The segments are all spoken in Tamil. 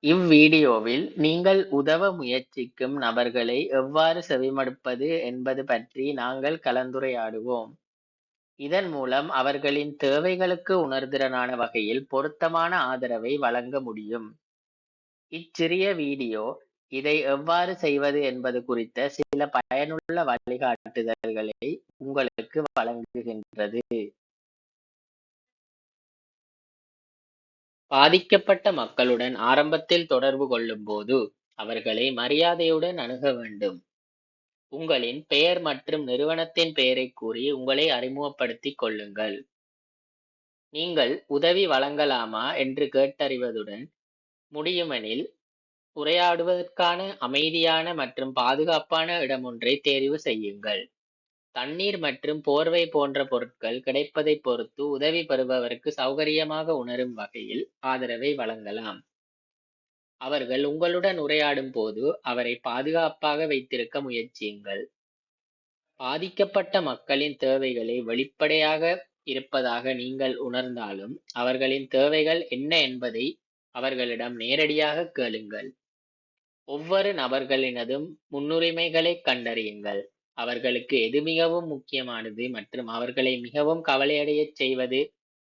இவ்வீடியோவில் நீங்கள் உதவ முயற்சிக்கும் நபர்களை எவ்வாறு செவிமடுப்பது என்பது பற்றி நாங்கள் கலந்துரையாடுவோம். இதன் மூலம் அவர்களின் தேவைகளுக்கு உணர்திறனான வகையில் பொருத்தமான ஆதரவை வழங்க முடியும். இச்சிறிய வீடியோ இதை எவ்வாறு செய்வது என்பது குறித்த சில பயனுள்ள வழிகாட்டுதல்களை உங்களுக்கு வழங்குகின்றது. பாதிக்கப்பட்ட மக்களுடன் ஆரம்பத்தில் தொடர்பு கொள்ளும்போது அவர்களை மரியாதையுடன் அணுக வேண்டும். உங்களின் பெயர் மற்றும் நிறுவனத்தின் பெயரைக் கூறி உங்களை அறிமுகப்படுத்திக் கொள்ளுங்கள். நீங்கள் உதவி வழங்கலாமா என்று கேட்டறிவதுடன், முடியுமெனில் உரையாடுவதற்கான அமைதியான மற்றும் பாதுகாப்பான இடமொன்றை தேர்வு செய்யுங்கள். தண்ணீர் மற்றும் போர்வை போன்ற பொருட்கள் கிடைப்பதைப் பொறுத்து உதவி பெறுபவருக்கு சௌகரியமாக உணரும் வகையில் ஆதரவை வழங்கலாம். அவர்கள் உங்களுடன் உரையாடும் போது அவரை பாதுகாப்பாக வைத்திருக்க முயற்சியுங்கள். பாதிக்கப்பட்ட மக்களின் தேவைகளை வெளிப்படையாக இருப்பதாக நீங்கள் உணர்ந்தாலும், அவர்களின் தேவைகள் என்ன என்பதை அவர்களிடம் நேரடியாக கேளுங்கள். ஒவ்வொரு நபர்களினதும் முன்னுரிமைகளைக் கண்டறியுங்கள். அவர்களுக்கு எது மிகவும் முக்கியமானது மற்றும் அவர்களை மிகவும் கவலையடையச் செய்வது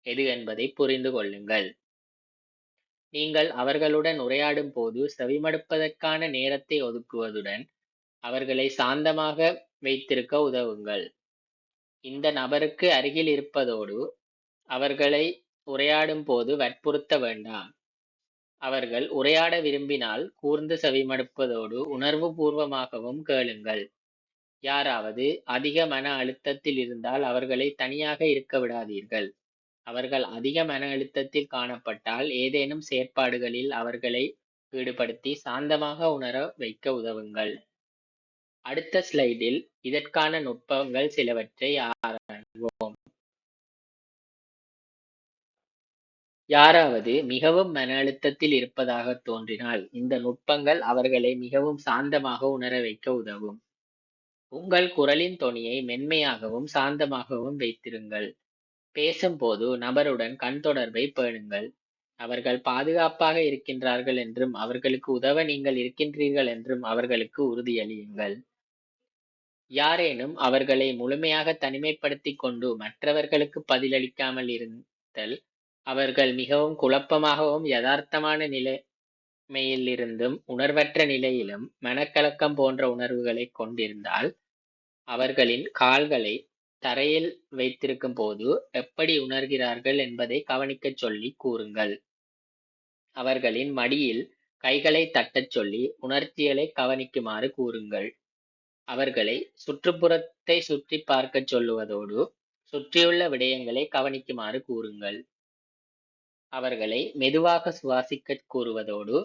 எது என்பதை புரிந்து கொள்ளுங்கள். நீங்கள் அவர்களுடன் உரையாடும் போது செவிமடுப்பதற்கான நேரத்தை ஒதுக்குவதுடன் அவர்களை சாந்தமாக வைத்திருக்க உதவுங்கள். இந்த நபருக்கு அருகில் இருப்பதோடு அவர்களை உரையாடும் போது வற்புறுத்த வேண்டாம். அவர்கள் உரையாட விரும்பினால் கூர்ந்து செவிமடுப்பதோடு உணர்வுபூர்வமாகவும் கேளுங்கள். யாராவது அதிக மன அழுத்தத்தில் இருந்தால் அவர்களை தனியாக இருக்க விடாதீர்கள். அவர்கள் அதிக மன அழுத்தத்தில் காணப்பட்டால் ஏதேனும் செயற்பாடுகளில் அவர்களை ஈடுபடுத்தி சாந்தமாக உணர வைக்க உதவுங்கள். அடுத்த ஸ்லைடில் இதற்கான நுட்பங்கள் சிலவற்றை ஆராய்வோம். யாராவது மிகவும் மன அழுத்தத்தில் இருப்பதாக தோன்றினால் இந்த நுட்பங்கள் அவர்களை மிகவும் சாந்தமாக உணர வைக்க உதவும். உங்கள் குரலின் தொனியை மென்மையாகவும் சாந்தமாகவும் வைத்திருங்கள். பேசும்போது நபருடன் கண் தொடர்பை பேணுங்கள். அவர்கள் பாதுகாப்பாக இருக்கின்றார்கள் என்றும் அவர்களுக்கு உதவ நீங்கள் இருக்கின்றீர்கள் என்றும் அவர்களுக்கு உறுதியளியுங்கள். யாரேனும் அவர்களை முழுமையாக தனிமைப்படுத்திக் கொண்டு மற்றவர்களுக்கு பதிலளிக்காமல் இருத்தல், அவர்கள் மிகவும் குழப்பமாகவும் யதார்த்தமான நிலைமையிலிருந்தும் உணர்வற்ற நிலையிலும் மனக்கலக்கம் போன்ற உணர்வுகளை கொண்டிருந்தால், அவர்களின் கால்களை தரையில் வைத்திருக்கும் போது எப்படி உணர்கிறார்கள் என்பதை கவனிக்கச் சொல்லி கூறுங்கள். அவர்களின் மடியில் கைகளை தட்டச் சொல்லி உணர்ச்சிகளை கவனிக்குமாறு கூறுங்கள். அவர்களை சுற்றுப்புறத்தை சுற்றி பார்க்கச் சொல்லுவதோடு சுற்றியுள்ள விடயங்களை கவனிக்குமாறு கூறுங்கள். அவர்களை மெதுவாக சுவாசிக்கச் கூறுவதோடு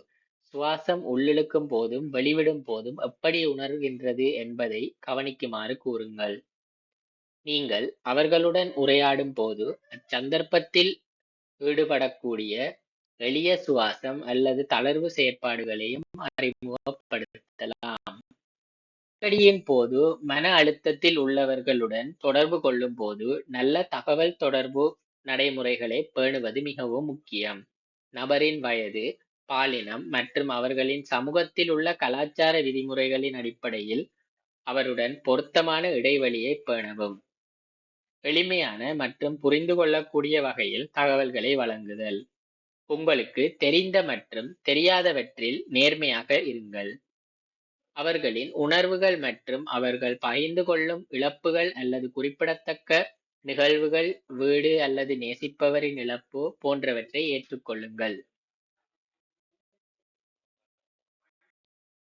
சுவாசம் உள்ளிழுக்கும் போதும் வெளிவிடும் போதும் எப்படி உணர்கின்றது என்பதை கவனிக்குமாறு கூறுங்கள். நீங்கள் அவர்களுடன் உரையாடும் போது அச்சந்தர்ப்பத்தில் ஈடுபடக்கூடிய எளிய சுவாசம் அல்லது தளர்வு செயற்பாடுகளையும் அறிமுகப்படுத்தலாம். நெருக்கடியின் போது மன அழுத்தத்தில் உள்ளவர்களுடன் தொடர்பு கொள்ளும் போது நல்ல தகவல் தொடர்பு நடைமுறைகளை பேணுவது மிகவும் முக்கியம். நபரின் வயது, பாலினம் மற்றும் அவர்களின் சமூகத்தில் உள்ள கலாச்சார விதிமுறைகளின் அடிப்படையில் அவருடன் பொருத்தமான இடைவெளியை பேணவும். எளிமையான மற்றும் புரிந்து கொள்ளக்கூடிய வகையில் தகவல்களை வழங்குதல். உங்களுக்கு தெரிந்த மற்றும் தெரியாதவற்றில் நேர்மையாக இருங்கள். அவர்களின் உணர்வுகள் மற்றும் அவர்கள் பகிர்ந்து கொள்ளும் இழப்புகள் அல்லது குறிப்பிடத்தக்க நிகழ்வுகள், வீடு அல்லது நேசிப்பவரின் இழப்பு போன்றவற்றை ஏற்றுக்கொள்ளுங்கள்.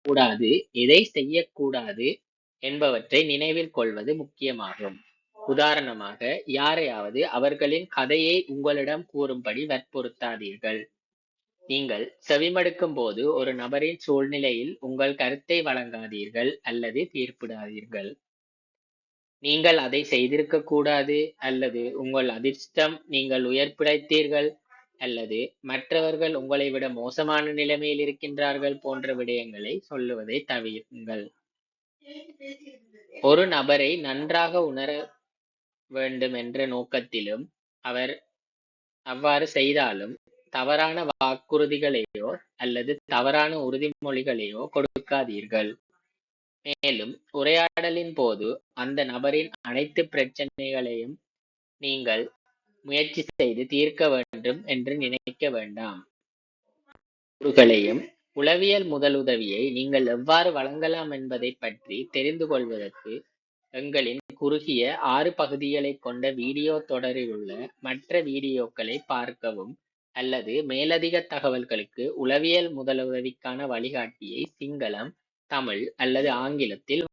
கூடாது, எதை செய்யக்கூடாது என்பவற்றை நினைவில் கொள்வது முக்கியமாகும். உதாரணமாக, யாரையாவது அவர்களின் கதையை உங்களிடம் கூறும்படி வற்புறுத்தாதீர்கள். நீங்கள் செவிமடுக்கும் போது ஒரு நபரின் சூழ்நிலையில் உங்கள் கருத்தை வழங்காதீர்கள் அல்லது தீர்ப்பிடாதீர்கள். நீங்கள் அதை செய்திருக்கக் கூடாது அல்லது உங்கள் அதிர்ஷ்டம் நீங்கள் உயிர் பிழைத்தீர்கள் அல்லது மற்றவர்கள் உங்களை விட மோசமான நிலைமையில் இருக்கின்றார்கள் போன்ற விடயங்களை சொல்லுவதை தவிருங்கள். ஒரு நபரை நன்றாக உணர வேண்டும் என்ற நோக்கத்திலும் அவர் அவ்வாறு செய்தாலும் தவறான வாக்குறுதிகளையோ அல்லது தவறான உறுதிமொழிகளையோ கொடுக்காதீர்கள். மேலும் உரையாடலின் போது அந்த நபரின் அனைத்து பிரச்சனைகளையும் நீங்கள் முயற்சி செய்து தீர்க்க வேண்டும் என்று நினைக்க வேண்டாம். கூறுகளையும் உளவியல் முதலுதவியை நீங்கள் எவ்வாறு வழங்கலாம் என்பதைப் பற்றி தெரிந்து கொள்வதற்கு எங்களின் குறுகிய 6 பகுதிகளைக் கொண்ட வீடியோ தொடரிலுள்ள மற்ற வீடியோக்களை பார்க்கவும் அல்லது மேலதிக தகவல்களுக்கு உளவியல் முதலுதவிக்கான வழிகாட்டியை சிங்களம், தமிழ் அல்லது ஆங்கிலத்தில்